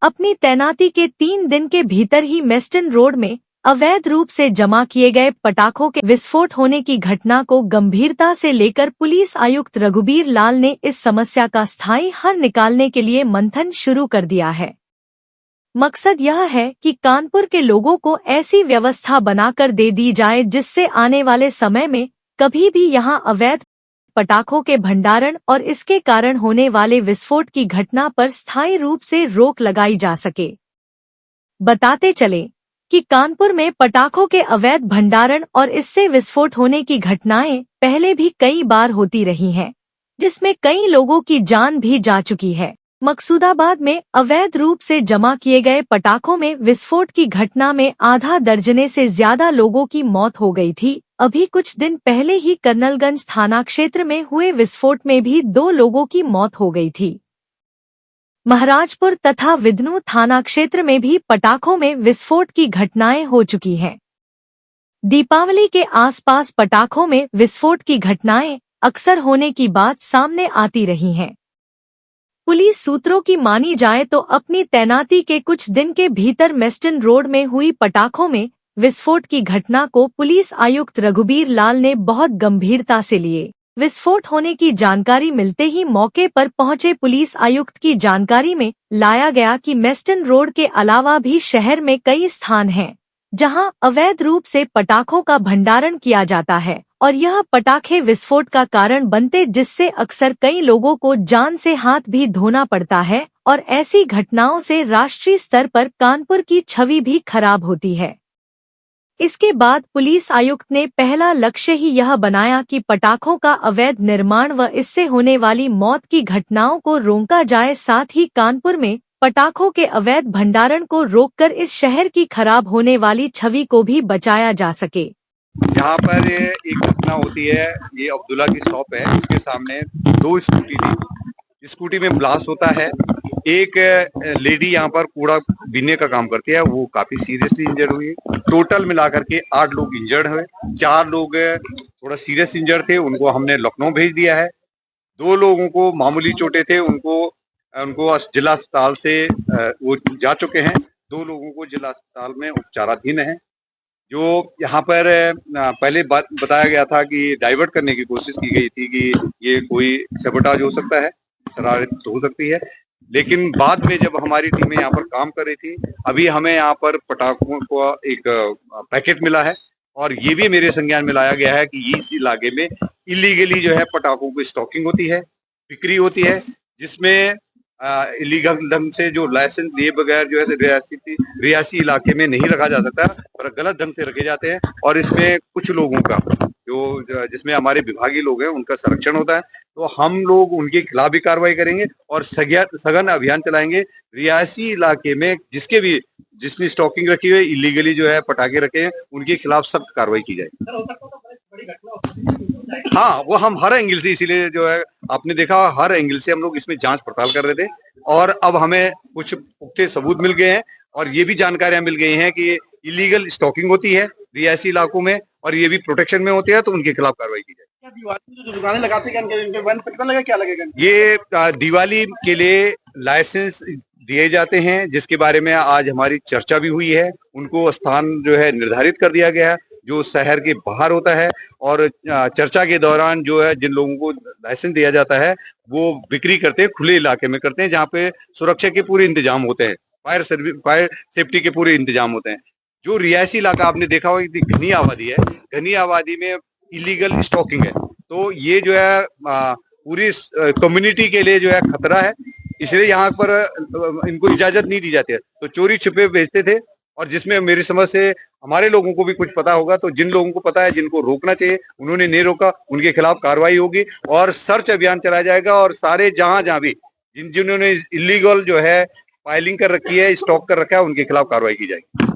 अपनी तैनाती के 3 दिन के भीतर ही मेस्टन रोड में अवैध रूप से जमा किए गए पटाखों के विस्फोट होने की घटना को गंभीरता से लेकर पुलिस आयुक्त रघुबीर लाल ने इस समस्या का स्थायी हल निकालने के लिए मंथन शुरू कर दिया है। मकसद यह है कि कानपुर के लोगों को ऐसी व्यवस्था बनाकर दे दी जाए जिससे आने वाले समय में कभी भी यहां अवैध पटाखों के भंडारण और इसके कारण होने वाले विस्फोट की घटना पर स्थायी रूप से रोक लगाई जा सके। बताते चले कि कानपुर में पटाखों के अवैध भंडारण और इससे विस्फोट होने की घटनाएं पहले भी कई बार होती रही हैं, जिसमें कई लोगों की जान भी जा चुकी है। मकसूदाबाद में अवैध रूप से जमा किए गए पटाखों में विस्फोट की घटना में आधा दर्जने से ज्यादा लोगों की मौत हो गई थी। अभी कुछ दिन पहले ही कर्नलगंज थाना क्षेत्र में हुए विस्फोट में भी 2 लोगों की मौत हो गई थी। महाराजपुर तथा विदनू थाना क्षेत्र में भी पटाखों में विस्फोट की घटनाएं हो चुकी हैं। दीपावली के आसपास पटाखों में विस्फोट की घटनाएं अक्सर होने की बात सामने आती रही हैं। पुलिस सूत्रों की मानी जाए तो अपनी तैनाती के कुछ दिन के भीतर मेस्टन रोड में हुई पटाखों में विस्फोट की घटना को पुलिस आयुक्त रघुबीर लाल ने बहुत गंभीरता से लिए। विस्फोट होने की जानकारी मिलते ही मौके पर पहुंचे पुलिस आयुक्त की जानकारी में लाया गया कि मेस्टन रोड के अलावा भी शहर में कई स्थान हैं जहां अवैध रूप से पटाखों का भंडारण किया जाता है और यह पटाखे विस्फोट का कारण बनते, जिससे अक्सर कई लोगों को जान से हाथ भी धोना पड़ता है और ऐसी घटनाओं से राष्ट्रीय स्तर पर कानपुर की छवि भी खराब होती है। इसके बाद पुलिस आयुक्त ने पहला लक्ष्य ही यह बनाया कि पटाखों का अवैध निर्माण व इससे होने वाली मौत की घटनाओं को रोका जाए, साथ ही कानपुर में पटाखों के अवैध भंडारण को रोककर इस शहर की खराब होने वाली छवि को भी बचाया जा सके। यहाँ पर एक घटना होती है, ये अब्दुल्ला की शॉप है, उसके सामने 2 स्कूटी थी। स्कूटी में ब्लास्ट होता है। एक लेडी यहाँ पर कूड़ा बीनने का काम करती है, वो काफी सीरियसली इंजर्ड हुई। टोटल मिलाकर के 8 लोग इंजर्ड हुए। 4 लोग थोड़ा सीरियस इंजर्ड थे, उनको हमने लखनऊ भेज दिया है। 2 लोगों को मामूली चोटें थे, उनको जिला अस्पताल से वो जा चुके हैं। 2 लोगों को जिला अस्पताल में उपचाराधीन है। जो यहाँ पर पहले बात बताया गया था कि डाइवर्ट करने की कोशिश की गई थी कि ये कोई सैबोटाज हो सकता है, शरारत हो सकती है, लेकिन बाद में जब हमारी टीमें यहाँ पर काम कर रही थी, अभी हमें यहाँ पर पटाखों का एक पैकेट मिला है और ये भी मेरे संज्ञान में लाया गया है कि इस इलाके में इलीगली जो है पटाखों की स्टॉकिंग होती है, बिक्री होती है, जिसमें इलीगल ढंग से जो लाइसेंस लिए बगैर जो है रियासी इलाके में नहीं रखा जा सकता, पर गलत ढंग से रखे जाते हैं और इसमें कुछ लोगों का जो जिसमें हमारे विभागीय लोग हैं उनका संरक्षण होता है। तो हम लोग उनके खिलाफ भी कार्रवाई करेंगे और सघन अभियान चलाएंगे। रियासी इलाके में जिसने स्टॉकिंग रखी हुई इलीगली जो है पटाखे रखे हैं, उनके खिलाफ सख्त कार्रवाई की जाएगी। हाँ, वो हम हर एंगल से, इसीलिए जो है आपने देखा हर एंगल से हम लोग इसमें जांच पड़ताल कर रहे थे और अब हमें कुछ पुख्ते सबूत मिल गए हैं और ये भी जानकारियां मिल गई हैं कि इलीगल स्टॉकिंग होती है रियासी इलाकों में और ये भी प्रोटेक्शन में होते हैं, तो उनके खिलाफ कार्रवाई की जाए। जो दुकानें लगाते हैं क्या लगेगा? ये दिवाली के लिए लाइसेंस दिए जाते हैं, जिसके बारे में आज हमारी चर्चा भी हुई है। उनको स्थान जो है निर्धारित कर दिया गया है जो शहर के बाहर होता है और चर्चा के दौरान जो है जिन लोगों को लाइसेंस दिया जाता है वो बिक्री करते हैं, खुले इलाके में करते हैं, जहाँ पे सुरक्षा के पूरे इंतजाम होते हैं, फायर सेफ्टी के पूरे इंतजाम होते हैं। जो रिहायशी इलाका आपने देखा होगा कि घनी आबादी है, घनी आबादी में इलीगल स्टॉकिंग है, तो ये जो है पूरी कम्युनिटी के लिए जो है खतरा है, इसलिए यहाँ पर इनको इजाजत नहीं दी जाती है। तो चोरी छुपे बेचते थे और जिसमें मेरी समझ से हमारे लोगों को भी कुछ पता होगा, तो जिन लोगों को पता है जिनको रोकना चाहिए उन्होंने नहीं रोका, उनके खिलाफ कार्रवाई होगी और सर्च अभियान चलाया जाएगा और सारे जहां भी जिन्होंने इलीगल जो है फाइलिंग कर रखी है, स्टॉक कर रखा है, उनके खिलाफ कार्रवाई की जाएगी।